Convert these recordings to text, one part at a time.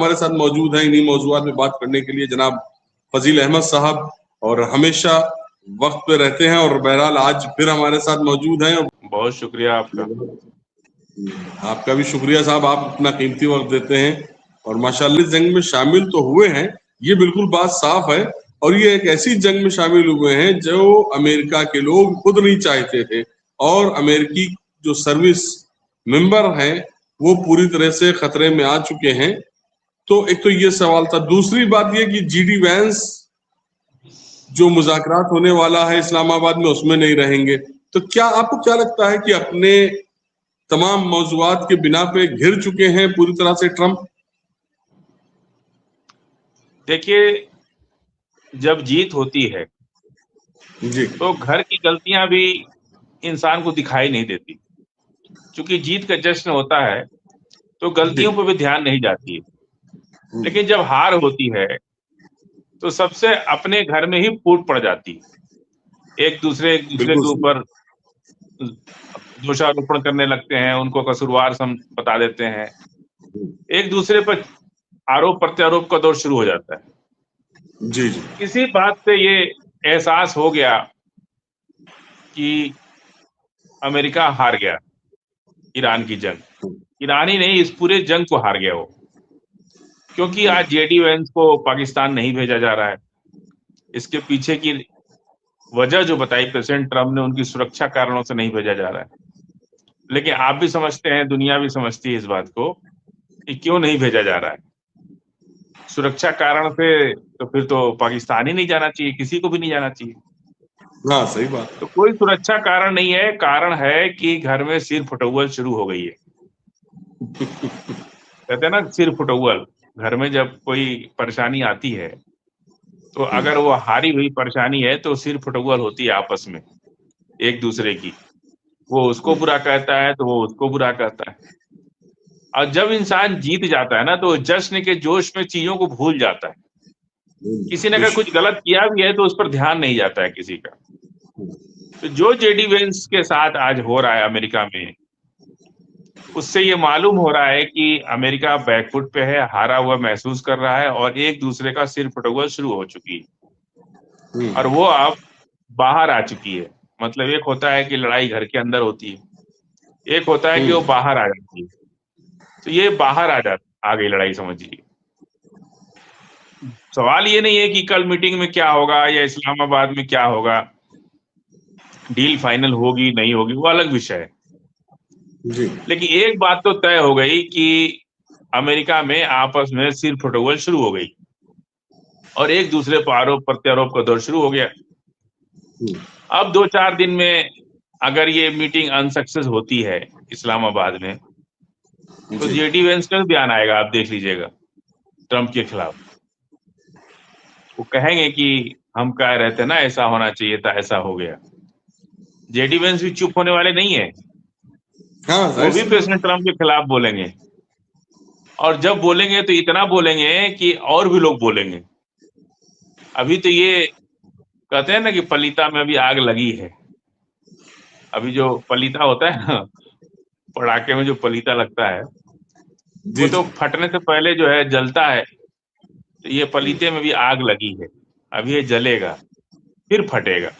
हमारे साथ मौजूद हैं इन्हीं मौजूआत में बात करने के लिए जनाब फजील अहमद साहब, और हमेशा वक्त पे रहते हैं, और बहरहाल आज फिर हमारे साथ मौजूद हैं। बहुत शुक्रिया आपका। आपका भी शुक्रिया साहब, आप अपना कीमती वक्त देते हैं और माशाल्लाह जंग में शामिल तो हुए हैं, ये बिल्कुल बात साफ है। और ये एक ऐसी जंग में शामिल हुए हैं जो अमेरिका के लोग खुद नहीं चाहते थे, और अमेरिकी जो सर्विस मेंबर हैं वो पूरी तरह से खतरे में आ चुके हैं। तो एक तो ये सवाल था। दूसरी बात ये कि जीडी वैंस जो मुज़ाकरात होने वाला है इस्लामाबाद में उसमें नहीं रहेंगे, तो क्या आपको क्या लगता है कि अपने तमाम मौज़ूआत के बिना पे घिर चुके हैं पूरी तरह से ट्रंप? देखिए, जब जीत होती है जी तो घर की गलतियां भी इंसान को दिखाई नहीं देती, क्योंकि जीत का जश्न होता है तो गलतियों पर भी ध्यान नहीं जाती है। लेकिन जब हार होती है तो सबसे अपने घर में ही फूट पड़ जाती है। एक दूसरे के बिल्कुल ऊपर दोषारोपण करने लगते हैं, उनको कसूरवार बता देते हैं, एक दूसरे पर आरोप प्रत्यारोप का दौर शुरू हो जाता है। जी जी इसी बात से ये एहसास हो गया कि अमेरिका हार गया ईरान की जंग। ईरान ही नहीं, इस पूरे जंग को हार गया वो, क्योंकि आज जेडी वेंस को पाकिस्तान नहीं भेजा जा रहा है। इसके पीछे की वजह जो बताई प्रेसिडेंट ट्रंप ने, उनकी सुरक्षा कारणों से नहीं भेजा जा रहा है। लेकिन आप भी समझते हैं, दुनिया भी समझती है इस बात को कि क्यों नहीं भेजा जा रहा है। सुरक्षा कारण से तो फिर तो पाकिस्तान ही नहीं जाना चाहिए, किसी को भी नहीं जाना चाहिए। हाँ सही बात। तो कोई सुरक्षा कारण नहीं है, कारण है कि घर में सिर फुटौल शुरू हो गई है। कहते हैं ना, सिर फुटौल। घर में जब कोई परेशानी आती है तो अगर वो हारी हुई परेशानी है तो सिर फुटौल होती है आपस में एक दूसरे की। वो उसको बुरा कहता है तो वो उसको बुरा कहता है। और जब इंसान जीत जाता है ना तो जश्न के जोश में चीजों को भूल जाता है। किसी ने अगर कुछ गलत किया भी है तो उस पर ध्यान नहीं जाता है किसी का। तो जो जेडी वेंस के साथ आज हो रहा है अमेरिका में, उससे ये मालूम हो रहा है कि अमेरिका बैकफुट पे है, हारा हुआ महसूस कर रहा है और एक दूसरे का सिर फुटौल शुरू हो चुकी है। और वो अब बाहर आ चुकी है। मतलब एक होता है कि लड़ाई घर के अंदर होती है, एक होता है कि वो बाहर आ जाती है। तो ये बाहर आ गई लड़ाई, समझिए। सवाल ये नहीं है कि कल मीटिंग में क्या होगा या इस्लामाबाद में क्या होगा, डील फाइनल होगी नहीं होगी वो अलग विषय है। जी लेकिन एक बात तो तय हो गई कि अमेरिका में आपस में सिर फुटौल शुरू हो गई और एक दूसरे पर आरोप प्रत्यारोप का दौर शुरू हो गया। अब 2-4 दिन में अगर ये मीटिंग अनसक्सेस होती है इस्लामाबाद में, तो जेडी वेंस का भी बयान आएगा, आप देख लीजिएगा, ट्रंप के खिलाफ। वो कहेंगे कि हम कह रहे थे ना ऐसा होना चाहिए था, ऐसा हो गया। जेडी वेंस भी चुप होने वाले नहीं है, हाँ वो भी प्रेसिडेंट ट्रंप के खिलाफ बोलेंगे। और जब बोलेंगे तो इतना बोलेंगे कि और भी लोग बोलेंगे। अभी तो ये कहते हैं ना कि पलीता में अभी आग लगी है। अभी जो पलीता होता है ना, पटाखे में जो पलीता लगता है, वो तो फटने से पहले जो है जलता है। तो ये पलीते में भी आग लगी है, अभी ये जलेगा फिर फटेगा।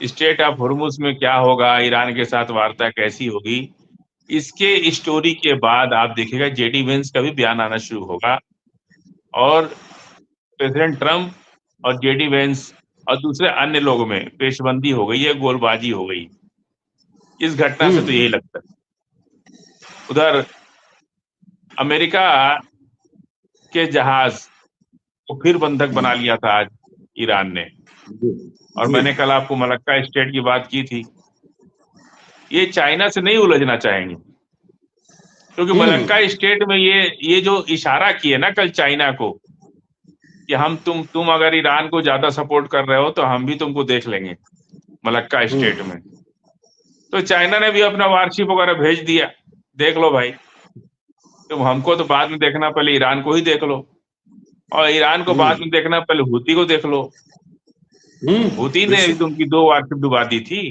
स्ट्रेट ऑफ हुर्मुज में क्या होगा, ईरान के साथ वार्ता कैसी होगी, इसके स्टोरी के बाद आप देखिएगा जेडी वेंस का भी बयान आना शुरू होगा। और प्रेसिडेंट ट्रंप और जेडी वेंस और दूसरे अन्य लोगों में पेशबंदी हो गई है, गोलबाजी हो गई। इस घटना से तो यही लगता है। उधर अमेरिका के जहाज को फिर बंधक बना लिया था आज ईरान ने। और मैंने कल आपको मलक्का स्टेट की बात की थी। ये चाइना से नहीं उलझना चाहेंगे, क्योंकि मलक्का स्टेट में ये जो इशारा किए ना कल चाइना को कि हम तुम अगर ईरान को ज्यादा सपोर्ट कर रहे हो तो हम भी तुमको देख लेंगे मलक्का स्टेट में। तो चाइना ने भी अपना वारशिप वगैरह भेज दिया, देख लो भाई, तुम हमको तो बाद में देखना, पहले ईरान को ही देख लो, और ईरान को बाद में देखना, पहले हूती को देख लो। हूती ने तुमकी 2 वारशिप डुबा दी थी।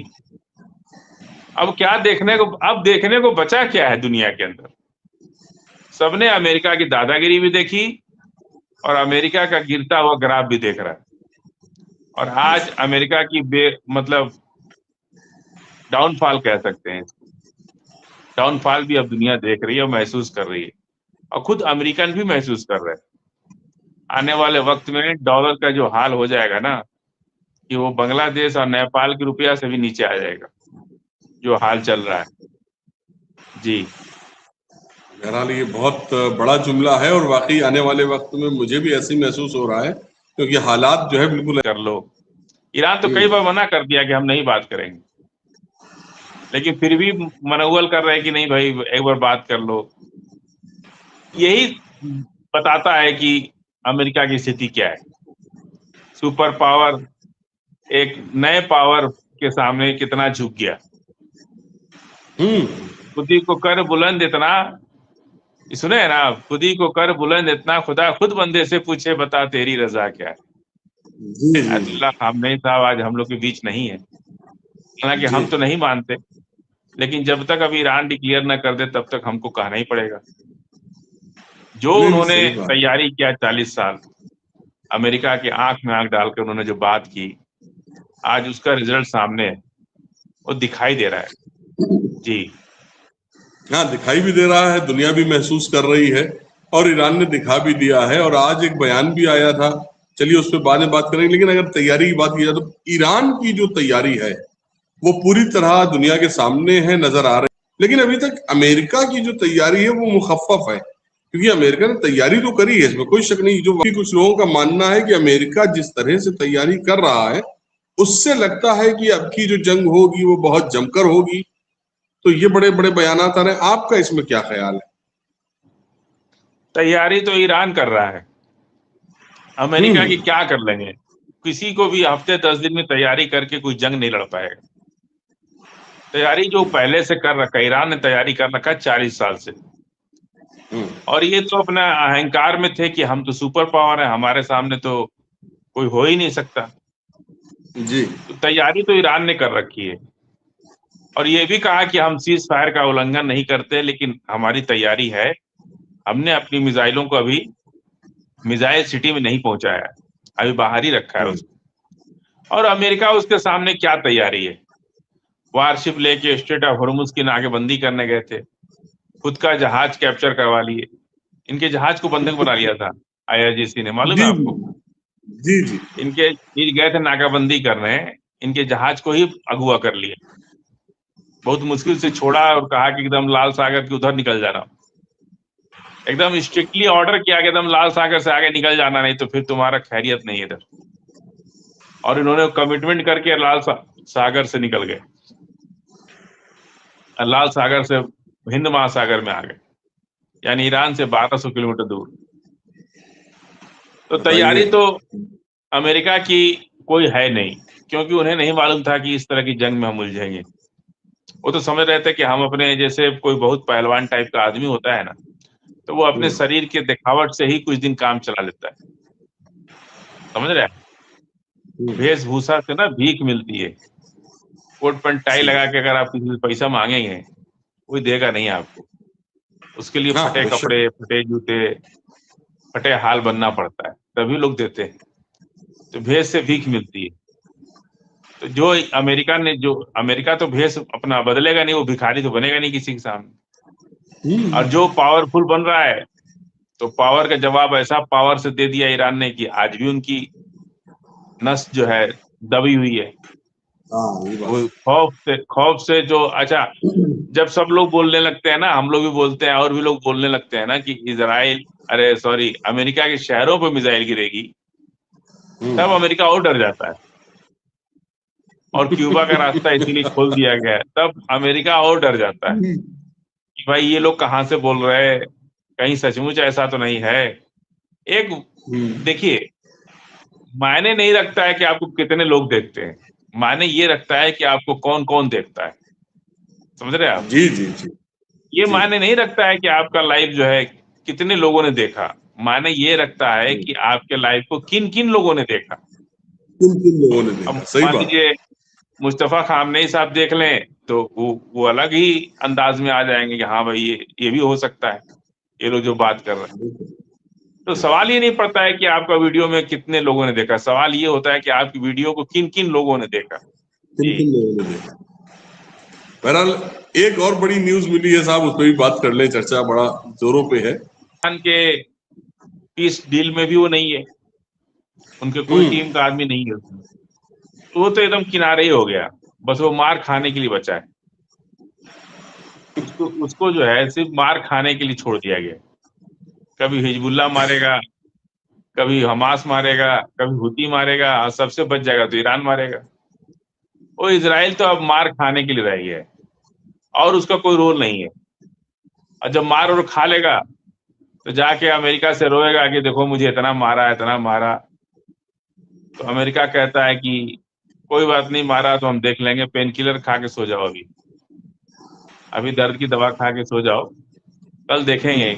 अब क्या देखने को, अब देखने को बचा क्या है दुनिया के अंदर? सबने अमेरिका की दादागिरी भी देखी और अमेरिका का गिरता हुआ ग्राफ भी देख रहा है। और आज अमेरिका की मतलब डाउनफॉल कह सकते हैं, डाउनफॉल भी अब दुनिया देख रही है और महसूस कर रही है, और खुद अमेरिकन भी महसूस कर रहे हैं। आने वाले वक्त में डॉलर का जो हाल हो जाएगा ना, कि वो बांग्लादेश और नेपाल के रुपया से भी नीचे आ जाएगा, जो हाल चल रहा है। जी, बहरहाल ये बहुत बड़ा जुमला है और वाकई आने वाले वक्त में मुझे भी ऐसे ही महसूस हो रहा है, क्योंकि हालात जो है बिल्कुल कर लो। ईरान तो कई बार मना कर दिया कि हम नहीं बात करेंगे, लेकिन फिर भी मनौवल कर रहे हैं कि नहीं भाई एक बार बात कर लो। यही बताता है कि अमेरिका की स्थिति क्या है। सुपर पावर एक नए पावर के सामने कितना झुक गया। खुदी को कर बुलंद इतना, सुने है ना, खुदी को कर बुलंद इतना, खुदा खुद बंदे से पूछे बता तेरी रजा क्या है। अब्दुल्ला खामनेई साहब आज हम लोग के बीच नहीं है, हालांकि हम तो नहीं मानते, लेकिन जब तक अभी ईरान डिक्लेयर ना कर दे तब तक हमको कहना ही पड़ेगा। जो उन्होंने तैयारी किया 40 साल, अमेरिका के आंख में आंख डालकर उन्होंने जो बात की, आज उसका रिजल्ट सामने है, वो दिखाई दे रहा है। जी हाँ, दिखाई भी दे रहा है, दुनिया भी महसूस कर रही है और ईरान ने दिखा भी दिया है। और आज एक बयान भी आया था, चलिए उस पर बाद में बात करेंगे, लेकिन अगर तैयारी की बात की जाए तो ईरान की जो तैयारी है वो पूरी तरह दुनिया के सामने है, नजर आ रही है। लेकिन अभी तक अमेरिका की जो तैयारी है वो मुखफ़फ़ है, क्योंकि अमेरिका ने तैयारी तो करी है, इसमें कोई शक नहीं। जो कुछ लोगों का मानना है कि अमेरिका जिस तरह से तैयारी कर रहा है उससे लगता है कि अब की जो जंग होगी वो बहुत जमकर होगी। तो ये बड़े बड़े बयानात आ रहे हैं, आपका इसमें क्या ख्याल है? तैयारी तो ईरान कर रहा है, अमेरिका की क्या कर लेंगे। किसी को भी हफ्ते 10 दिन में तैयारी करके कोई जंग नहीं लड़ पाएगा। तैयारी जो पहले से कर रखा है, ईरान ने तैयारी कर रखा है 40 साल से। और ये तो अपना अहंकार में थे कि हम तो सुपर पावर है, हमारे सामने तो कोई हो ही नहीं सकता। जी, तो तैयारी तो ईरान ने कर रखी है, और ये भी कहा कि हम सीज फायर का उल्लंघन नहीं करते, लेकिन हमारी तैयारी है। हमने अपनी मिसाइलों को अभी मिसाइल सिटी में नहीं पहुंचाया, अभी बाहर ही रखा है उसको। और अमेरिका उसके सामने क्या तैयारी है। वारशिप लेके स्ट्रेट ऑफ हॉर्मुज की नाकेबंदी करने गए थे, खुद का जहाज कैप्चर करवा लिए, इनके जहाज को बंधक बना लिया था IRGC ने, मालूम है आपको। जी जी, इनके गए थे नाकाबंदी करने, इनके जहाज को ही अगुवा कर लिया, बहुत मुश्किल से छोड़ा और कहा कि एकदम लाल सागर के उधर निकल जाना। एकदम स्ट्रिक्टली ऑर्डर किया कि एकदम लाल सागर से आगे निकल जाना, नहीं तो फिर तुम्हारा खैरियत नहीं है इधर। और इन्होंने कमिटमेंट करके लाल सागर से निकल गए, लाल सागर से हिंद महासागर में आ गए, यानी ईरान से 1200 किलोमीटर दूर। तो तैयारी तो अमेरिका की कोई है नहीं, क्योंकि उन्हें नहीं मालूम था कि इस तरह की जंग में हम उलझेंगे। वो तो समझ रहे थे कि हम अपने जैसे कोई बहुत पहलवान टाइप का आदमी होता है ना, तो वो अपने शरीर के दिखावट से ही कुछ दिन काम चला लेता है, समझ रहे हैं। वेशभूषा से ना भीख मिलती है। कोट पैंट टाई लगा के अगर आप किसी से पैसा मांगेंगे, कोई देगा नहीं आपको। उसके लिए फटे कपड़े, फटे जूते, फटे हाल बनना पड़ता है, तभी लोग देते हैं। तो भेष से भीख मिलती है। तो जो अमेरिका तो भेष अपना बदलेगा नहीं, वो भिखारी तो बनेगा नहीं किसी के सामने। और जो पावरफुल बन रहा है, तो पावर का जवाब ऐसा पावर से दे दिया ईरान ने कि आज भी उनकी नस जो है दबी हुई है। वो खौफ से जो, अच्छा, जब सब लोग बोलने लगते हैं ना, हम लोग भी बोलते हैं और भी लोग बोलने लगते हैं ना कि अमेरिका के शहरों पर मिसाइल गिरेगी, तब अमेरिका और डर जाता है। और क्यूबा का रास्ता इसीलिए खोल दिया गया है, तब अमेरिका और डर जाता है कि भाई ये लोग कहाँ से बोल रहे हैं, कहीं सचमुच ऐसा तो नहीं है। एक देखिए, मायने नहीं रखता है कि आपको कितने लोग देखते हैं, मायने ये रखता है कि आपको कौन कौन देखता है, समझ रहे हैं आप। जी जी जी, ये मायने नहीं रखता है कि आपका लाइव जो है कितने लोगों ने देखा, मायने ये रखता है कि आपके लाइव को किन किन लोगों ने देखा। किन किन लोगों ने देखा, सही बात। मान लीजिए मुस्तफा खामनेई साहब देख लें तो वो अलग ही अंदाज में आ जाएंगे कि हाँ भाई ये भी हो सकता है। ये लोग जो बात कर रहे हैं। तो सवाल ये नहीं पड़ता है कि आपका वीडियो में कितने लोगों ने देखा, सवाल ये होता है कि आपकी वीडियो को किन किन लोगों ने देखा। किन किन लोगों ने देखा। बहरहाल एक और बड़ी न्यूज मिली है साहब, उस पर भी बात कर ले, चर्चा बड़ा जोरों पे है। के इस डील में भी वो नहीं है, उनके कोई टीम का आदमी नहीं है उसमें, तो वो तो एकदम किनारे ही हो गया, बस वो मार खाने के लिए बचा है। उसको जो है सिर्फ मार खाने के लिए छोड़ दिया गया। कभी हिजबुल्लाह मारेगा, कभी हमास मारेगा, कभी हुती मारेगा, और सबसे बच जाएगा तो ईरान मारेगा। वो इजराइल तो अब मार खाने के लिए रह गया है और उसका कोई रोल नहीं है। और जब मार और खा लेगा तो जाके अमेरिका से रोएगा कि देखो मुझे इतना मारा, इतना मारा। तो अमेरिका कहता है कि कोई बात नहीं, मारा तो हम देख लेंगे, पेन किलर खा के सो जाओ, अभी दर्द की दवा खा के सो जाओ, कल देखेंगे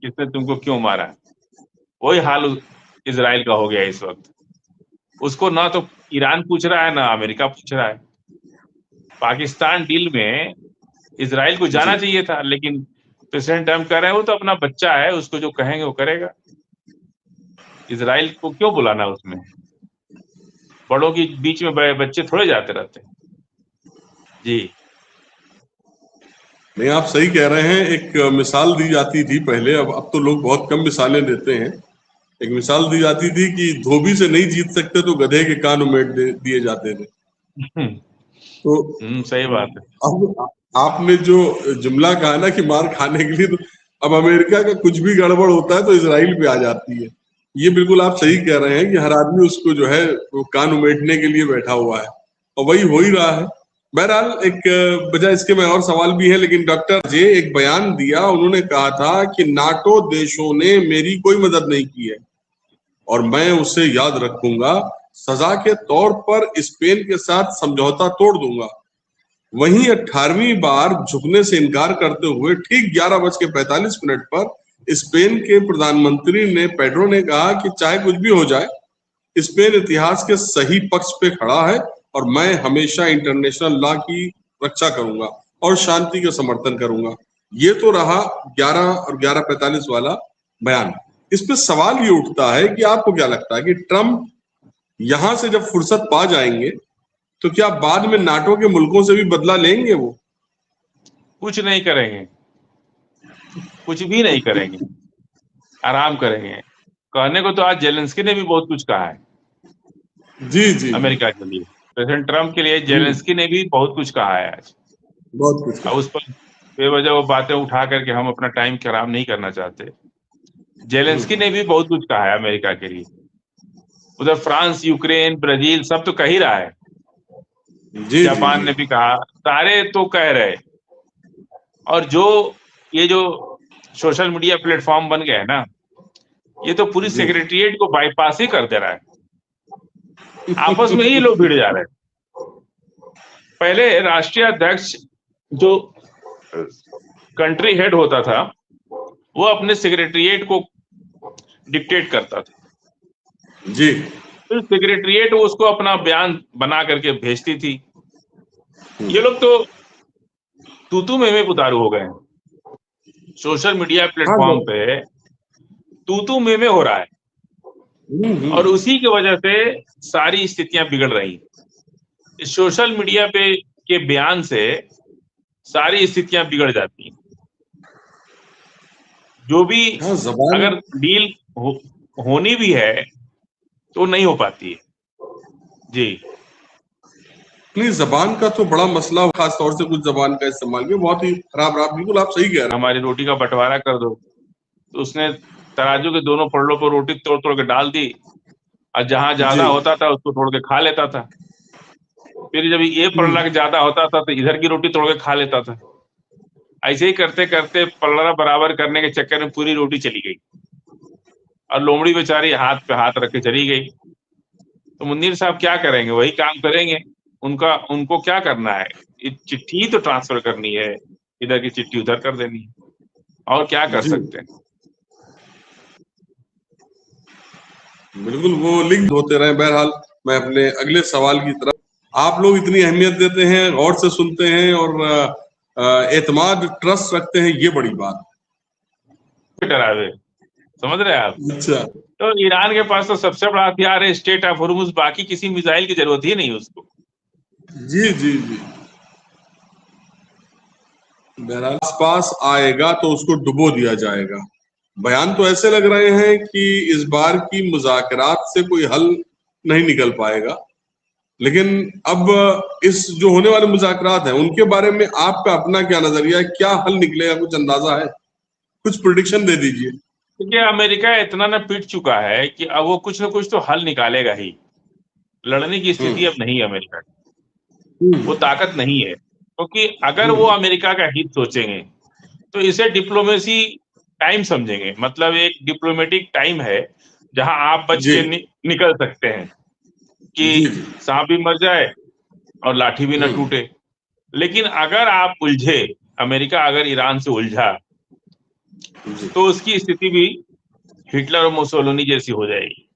किसने तुमको क्यों मारा। वही हाल इजराइल का हो गया इस वक्त। उसको ना तो ईरान पूछ रहा है ना अमेरिका पूछ रहा है। पाकिस्तान डील में इजराइल को जाना चाहिए था, लेकिन प्रेसिडेंट ट्रम्प कह रहे हैं वो तो अपना बच्चा है, उसको जो कहेंगे वो करेगा। इजराइल को क्यों बुलाना उसमें? बड़ों के बीच में बच्चे थोड़े जाते रहते हैं। जी नहीं, आप सही कह रहे हैं। एक मिसाल दी जाती थी पहले, अब तो लोग बहुत कम मिसालें देते हैं। एक मिसाल दी जाती थी कि धोबी से नहीं जीत सकते तो गधे के कान उमेट दिए जाते थे। तो सही बात है। अब आपने जो जुमला कहा ना कि मार खाने के लिए, तो अब अमेरिका का कुछ भी गड़बड़ होता है तो इजराइल पे आ जाती है। ये बिल्कुल आप सही कह रहे हैं कि हर आदमी उसको जो है वो कान उमेटने के लिए बैठा हुआ है, और वही हो ही रहा है। बहरहाल एक वजह इसके में और सवाल भी है, लेकिन डॉक्टर जे एक बयान दिया, उन्होंने कहा था कि नाटो देशों ने मेरी कोई मदद नहीं की है और मैं उसे याद रखूंगा, सजा के तौर पर स्पेन के साथ समझौता तोड़ दूंगा। वहीं 18वीं बार झुकने से इनकार करते हुए ठीक 11:45 पर स्पेन के प्रधानमंत्री ने पेड्रो ने कहा कि चाहे कुछ भी हो जाए, स्पेन इतिहास के सही पक्ष पे खड़ा है और मैं हमेशा इंटरनेशनल लॉ की रक्षा करूंगा और शांति का समर्थन करूंगा। ये तो रहा 11 और 11:45 वाला बयान। इस पे सवाल ये उठता है कि आपको क्या लगता है कि ट्रम्प यहां से जब फुर्सत पा जाएंगे तो क्या बाद में नाटो के मुल्कों से भी बदला लेंगे? वो कुछ नहीं करेंगे, कुछ भी नहीं करेंगे, आराम करेंगे। कहने को तो आज जेलेंस्की ने भी बहुत कुछ कहा है जी अमेरिका के लिए, प्रेसिडेंट ट्रम्प के लिए जेलेंस्की ने भी बहुत कुछ कहा है आज। बहुत कुछ उस पर बेवजह वो बातें उठा करके हम अपना टाइम खराब नहीं करना चाहते। जेलेंस्की ने भी बहुत कुछ कहा है अमेरिका के लिए। उधर फ्रांस, यूक्रेन, ब्राजील सब तो कह ही रहा है, जापान ने भी कहा, सारे तो कह रहे। और जो ये जो सोशल मीडिया प्लेटफॉर्म बन गया है ना, ये तो पूरी सेक्रेटरिएट को बाईपास ही कर दे रहा है। आपस में ही लोग भिड़ जा रहे हैं। पहले राष्ट्रीय अध्यक्ष जो कंट्री हेड होता था वो अपने सेक्रेटरिएट को डिक्टेट करता था जी, फिर सेक्रेटरिएट उसको अपना बयान बना करके भेजती थी। ये लोग तो तूतू में उतारू हो गए हैं। सोशल मीडिया प्लेटफॉर्म पे तूतू में हो रहा है और उसी की वजह से सारी स्थितियां बिगड़ रही हैं। सोशल मीडिया पे के बयान से सारी स्थितियां बिगड़ जाती हैं। जो भी अगर डील होनी भी है तो नहीं हो पाती है। जी, अपनी जबान का तो बड़ा मसला, खास तौर से कुछ जबान का इस्तेमाल किया, बहुत ही खराब रहा। बिल्कुल आप सही कह रहे हैं। हमारी रोटी का बंटवारा कर दो, तो उसने तराजू के दोनों पलड़ों पर रोटी तोड़ तोड़ के डाल दी और जहां ज्यादा होता था उसको तोड़ के खा लेता था। फिर जब ये पलड़ा ज्यादा होता था तो इधर की रोटी तोड़ के खा लेता था। ऐसे ही करते करते पलड़ा बराबर करने के चक्कर में पूरी रोटी चली गई और लोमड़ी बेचारी हाथ पे हाथ रख के चली गई। तो मुन्नीर साहब क्या करेंगे? वही काम करेंगे। उनको क्या करना है? चिट्ठी तो ट्रांसफर करनी है, इधर की चिट्ठी उधर कर देनी है, और क्या कर सकते हैं? बिल्कुल वो लिंक होते रहे। बहरहाल मैं अपने अगले सवाल की तरफ, आप लोग इतनी अहमियत देते हैं, गौर से सुनते हैं और एतमाद, ट्रस्ट रखते हैं, ये बड़ी बात। डरावे, समझ रहे हैं आप? अच्छा। तो ईरान के पास तो सबसे बड़ा हथियार है स्टेट ऑफ हॉर्मुज, बाकी किसी मिसाइल की जरूरत ही नहीं उसको। जी जी जी। बहरहाल पास आएगा तो उसको डुबो दिया जाएगा। बयान तो ऐसे लग रहे हैं कि इस बार की मुज़ाकरात से कोई हल नहीं निकल पाएगा, लेकिन अब इस जो होने वाले मुज़ाकरात हैं उनके बारे में आपका अपना क्या नजरिया है? क्या हल निकलेगा, कुछ अंदाजा है? कुछ प्रिडिक्शन दे दीजिए। क्योंकि अमेरिका इतना न पिट चुका है कि अब वो कुछ न कुछ तो हल निकालेगा ही। लड़ने की स्थिति अब नहीं है अमेरिका की, वो ताकत नहीं है। क्योंकि अगर वो अमेरिका का हित सोचेंगे तो इसे डिप्लोमेसी टाइम समझेंगे, मतलब एक डिप्लोमेटिक टाइम है जहां आप बच जी के निकल सकते हैं जी कि जी। सांप भी मर जाए और लाठी भी न टूटे। लेकिन अगर आप उलझे, अमेरिका अगर ईरान से उलझा जी तो उसकी स्थिति भी हिटलर और मुसोलिनी जैसी हो जाएगी।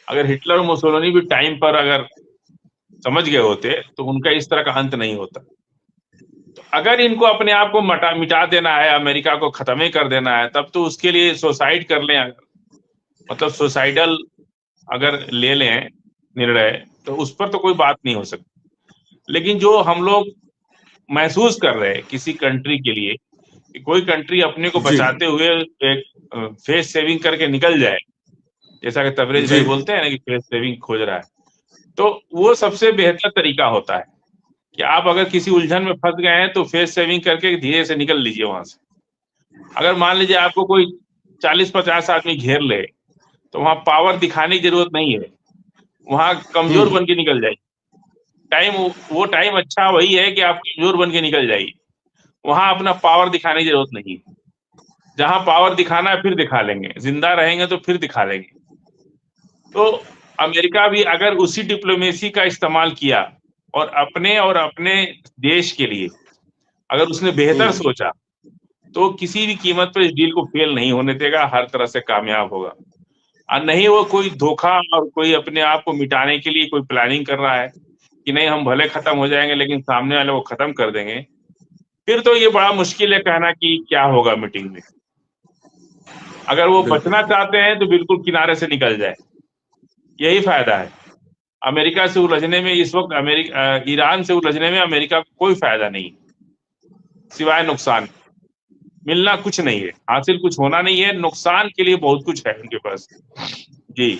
अगर हिटलर और मुसोलिनी भी टाइम पर अगर समझ गए होते तो उनका इस तरह का अंत नहीं होता। तो अगर इनको अपने आप को मिटा देना है, अमेरिका को खत्म ही कर देना है, तब तो उसके लिए सुसाइड कर लें, मतलब सुसाइडल अगर ले लें निर्णय, तो उस पर तो कोई बात नहीं हो सकती। लेकिन जो हम लोग महसूस कर रहे हैं किसी कंट्री के लिए कि कोई कंट्री अपने को जी बचाते हुए एक फेस सेविंग करके निकल जाए, जैसा कि तबरेज जी भाई बोलते हैं ना कि फेस सेविंग खोज रहा है, तो वो सबसे बेहतर तरीका होता है कि आप अगर किसी उलझन में फंस गए हैं तो फेस सेविंग करके धीरे से निकल लीजिए वहां से। अगर मान लीजिए आपको कोई 40-50 आदमी घेर ले तो वहां पावर दिखाने की जरूरत नहीं है, वहां कमजोर बन के निकल जाइए। टाइम वो टाइम अच्छा वही है कि आप कमजोर बन के निकल जाइए, वहां अपना पावर दिखाने की जरूरत नहीं है। जहां पावर दिखाना है फिर दिखा लेंगे, जिंदा रहेंगे तो फिर दिखा लेंगे। तो अमेरिका भी अगर उसी डिप्लोमेसी का इस्तेमाल किया और अपने देश के लिए अगर उसने बेहतर सोचा तो किसी भी कीमत पर इस डील को फेल नहीं होने देगा, हर तरह से कामयाब होगा। और नहीं वो कोई धोखा और कोई अपने आप को मिटाने के लिए कोई प्लानिंग कर रहा है कि नहीं हम भले खत्म हो जाएंगे लेकिन सामने वाले को खत्म कर देंगे, फिर तो ये बड़ा मुश्किल है कहना कि क्या होगा मीटिंग में। अगर वो बिल्कुल। बचना चाहते हैं तो बिल्कुल किनारे से निकल जाए, यही फायदा है। अमेरिका से उलझने में इस वक्त ईरान से उलझने में अमेरिका को कोई फायदा नहीं, सिवाय नुकसान। मिलना कुछ नहीं है, हासिल कुछ होना नहीं है, नुकसान के लिए बहुत कुछ है उनके पास। जी।